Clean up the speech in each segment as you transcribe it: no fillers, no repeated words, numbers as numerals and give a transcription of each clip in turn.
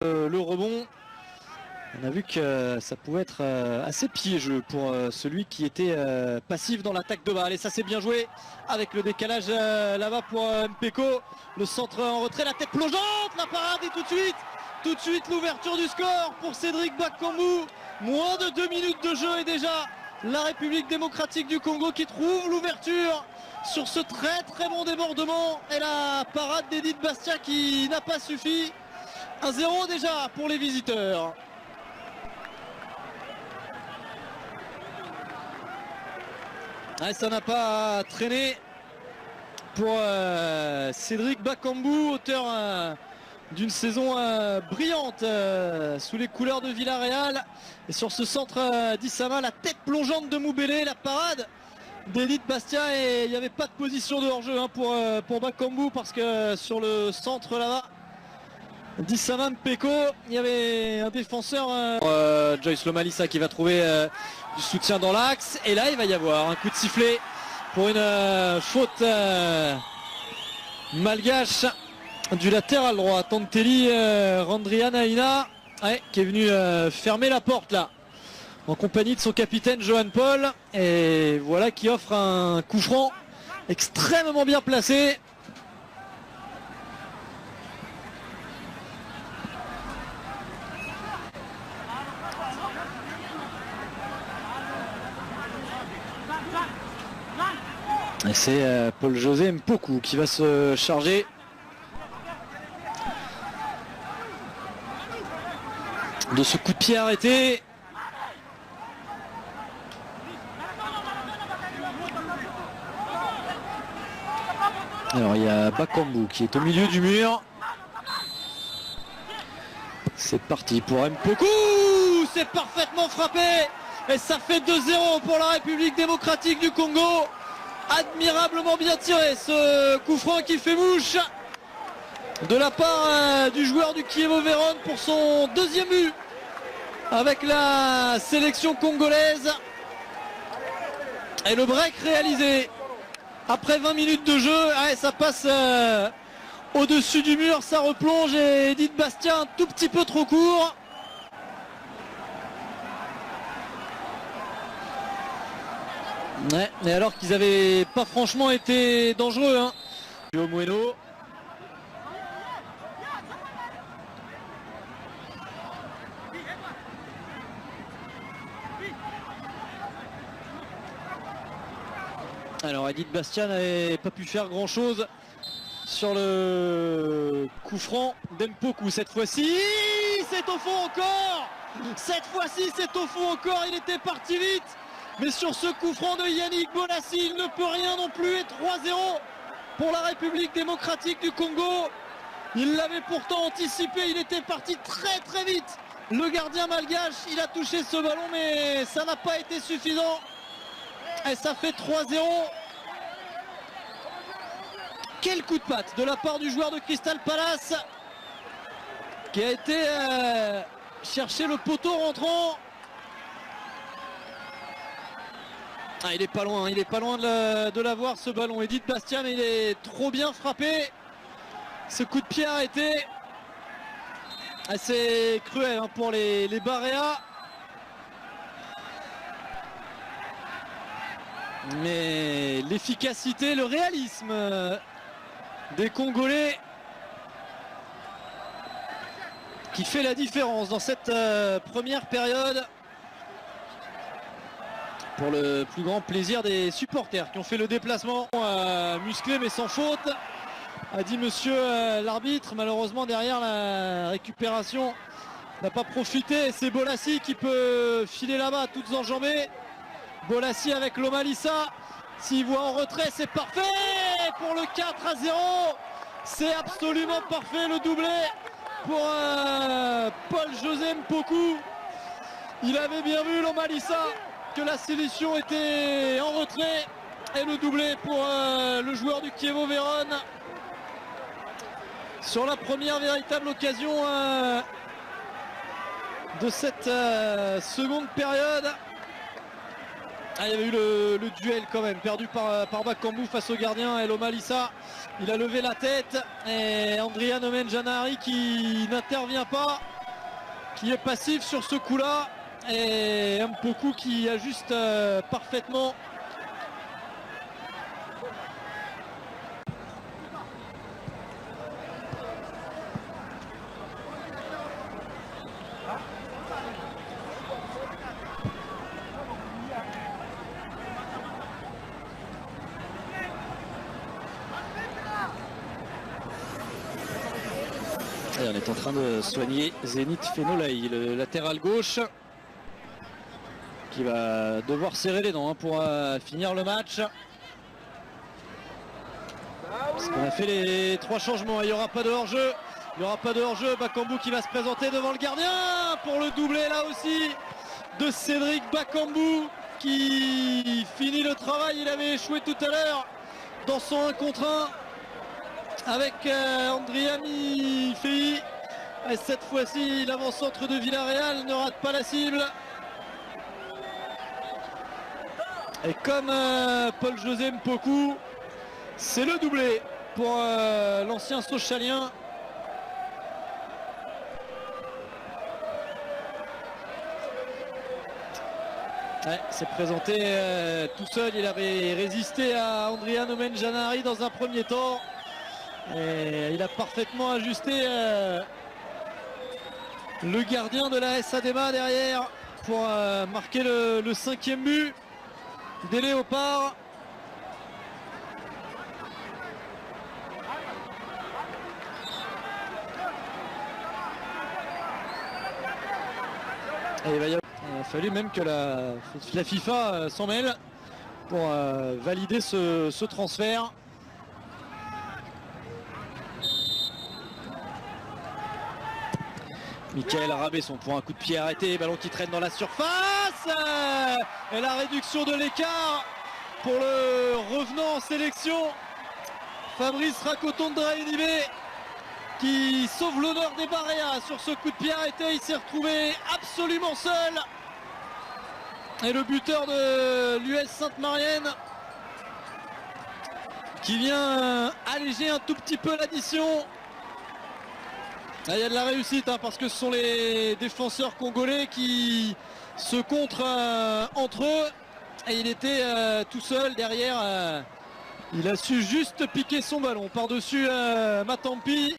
le rebond. On a vu que ça pouvait être assez piégeux pour celui qui était passif dans l'attaque de balle. Et ça c'est bien joué avec le décalage là-bas pour Mpeko. Le centre en retrait, la tête plongeante, la parade et tout de suite l'ouverture du score pour Cédric Bakambu. Moins de 2 minutes de jeu et déjà la République démocratique du Congo qui trouve l'ouverture sur ce très très bon débordement. Et la parade d'Edith Bastia qui n'a pas suffi. 1-0 déjà pour les visiteurs. Ouais, ça n'a pas traîné pour Cédric Bakambu, auteur d'une saison brillante sous les couleurs de Villarreal. Et sur ce centre d'Issama, la tête plongeante de Moubélé, la parade d'Edith Bastia, et il n'y avait pas de position de hors-jeu pour Bakambu, parce que sur le centre là-bas d'Issama Mpeko, il y avait un défenseur, Joyce Lomalissa, qui va trouver du soutien dans l'axe. Et là il va y avoir un coup de sifflet pour une faute malgache du latéral droit, Tanteli Randrianaina, qui est venu fermer la porte là en compagnie de son capitaine Johan Paul, et voilà qui offre un coup franc extrêmement bien placé. Et c'est Paul-José Mpoku qui va se charger de ce coup de pied arrêté. Alors il y a Bakambu qui est au milieu du mur. C'est parti pour Mpoku, c'est parfaitement frappé et ça fait 2-0 pour la République démocratique du Congo. Admirablement bien tiré ce coup franc qui fait mouche de la part du joueur du Chievo Vérone pour son deuxième but avec la sélection congolaise. Et le break réalisé après 20 minutes de jeu, ça passe au-dessus du mur, ça replonge, et Edith Bastia un tout petit peu trop court. Ouais, mais alors qu'ils n'avaient pas franchement été dangereux, hein. Bueno. Alors Edith Bastia n'avait pas pu faire grand chose sur le coup franc d'Mpoku. Cette fois-ci c'est au fond encore. Cette fois-ci c'est au fond encore. Il était parti vite, mais sur ce coup franc de Yannick Bolassi, il ne peut rien non plus. Et 3-0 pour la République démocratique du Congo. Il l'avait pourtant anticipé, il était parti très très vite. Le gardien malgache, il a touché ce ballon, mais ça n'a pas été suffisant. Et ça fait 3-0. Quel coup de patte de la part du joueur de Crystal Palace, qui a été chercher le poteau rentrant. Il est pas loin de l'avoir ce ballon, Edith Bastia, mais il est trop bien frappé. Ce coup de pied arrêté, assez cruel pour les Barréas. Mais l'efficacité, le réalisme des Congolais qui fait la différence dans cette première période, pour le plus grand plaisir des supporters qui ont fait le déplacement musclé mais sans faute, a dit monsieur l'arbitre. Malheureusement derrière, la récupération n'a pas profité. C'est Bolassi qui peut filer là-bas, toutes enjambées. Bolassi avec Lomalissa, s'il voit en retrait, c'est parfait pour le 4-0. C'est absolument parfait, le doublé pour Paul-José Mpoku. Il avait bien vu Lomalissa que la sélection était en retrait, et le doublé pour le joueur du Chievo Vérone sur la première véritable occasion de cette seconde période. Ah, il y avait eu le duel quand même, perdu par Bakambu face au gardien El Omalissa. Il a levé la tête et Andrian Omen-Janari qui n'intervient pas, qui est passif sur ce coup-là. Et Mpoku qui ajuste parfaitement. Et on est en train de soigner Zénith Fenolai, le latéral gauche, qui va devoir serrer les dents pour finir le match. Parce qu'on a fait les 3 changements, il n'y aura pas de hors-jeu. Il n'y aura pas de hors-jeu. Bakambu qui va se présenter devant le gardien pour le doublé là aussi de Cédric Bakambu qui finit le travail. Il avait échoué tout à l'heure dans son 1 contre 1 avec Andrian Ifei. Et cette fois-ci, l'avant-centre de Villarreal ne rate pas la cible. Et comme Paul-José Mpoku, c'est le doublé pour l'ancien Sochalien. Ouais, s'est présenté tout seul, il avait résisté à Andrian Omen-Janari dans un premier temps. Et il a parfaitement ajusté le gardien de la SA Déma derrière pour marquer le 5e but des Léopards. Et il a fallu même que la FIFA s'en mêle pour valider ce transfert. Michael Rabesson pour un coup de pied arrêté, ballon qui traîne dans la surface et la réduction de l'écart pour le revenant en sélection Fabrice Rakotondraenibé qui sauve l'honneur des Barréas sur ce coup de pied arrêté. Il s'est retrouvé absolument seul et le buteur de l'US Sainte-Marienne qui vient alléger un tout petit peu l'addition. Il y a de la réussite parce que ce sont les défenseurs congolais qui se contrent entre eux et il était tout seul derrière. Il a su juste piquer son ballon par-dessus Matampi.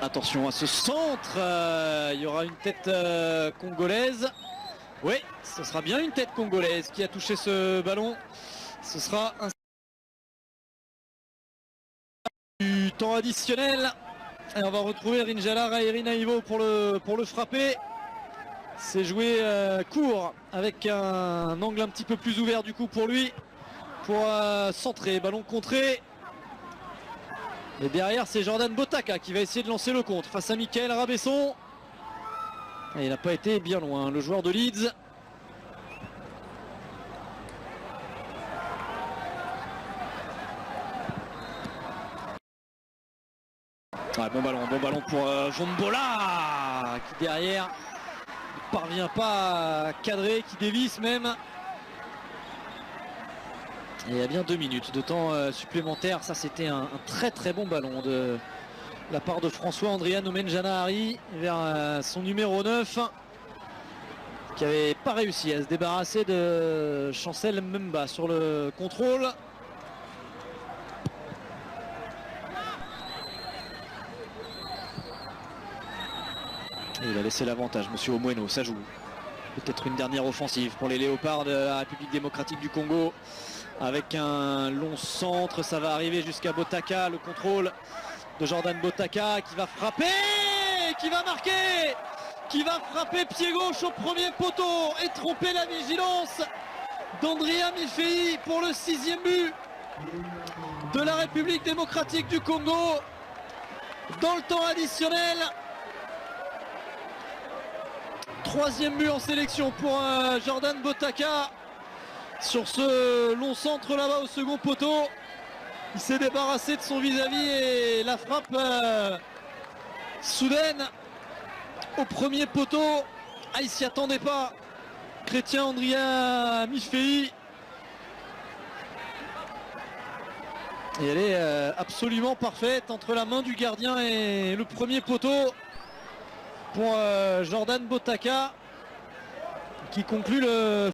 Attention à ce centre, il y aura une tête congolaise. Oui, ce sera bien une tête congolaise qui a touché ce ballon. Ce sera un du temps additionnel. Et on va retrouver Rinjala Rairi-Naivo pour le frapper. C'est joué court avec un angle un petit peu plus ouvert du coup pour lui. Pour centrer, ballon contré. Et derrière c'est Jordan Botaka qui va essayer de lancer le contre face à Michael Rabesson. Et il n'a pas été bien loin, le joueur de Leeds. Ouais, bon ballon pour Jombola qui derrière ne parvient pas à cadrer, qui dévisse même. Et il y a bien 2 minutes de temps supplémentaire. Ça c'était un très très bon ballon de la part de François Andrian Omen-Janari vers son numéro 9 qui n'avait pas réussi à se débarrasser de Chancel Mbemba sur le contrôle. Et il a laissé l'avantage, monsieur Omweno, ça joue. Peut-être une dernière offensive pour les Léopards de la République démocratique du Congo. Avec un long centre, ça va arriver jusqu'à Botaka, le contrôle de Jordan Botaka qui va frapper, qui va marquer, qui va frapper pied gauche au premier poteau et tromper la vigilance d'Andrian Ifei pour le 6e but de la République démocratique du Congo dans le temps additionnel. 3e but en sélection pour Jordan Botaka sur ce long centre là-bas au second poteau. Il s'est débarrassé de son vis-à-vis et la frappe soudaine au premier poteau. Ah, il s'y attendait pas. Chrétien Andrien Mifei. Et elle est absolument parfaite entre la main du gardien et le premier poteau pour Jordan Botaka qui conclut le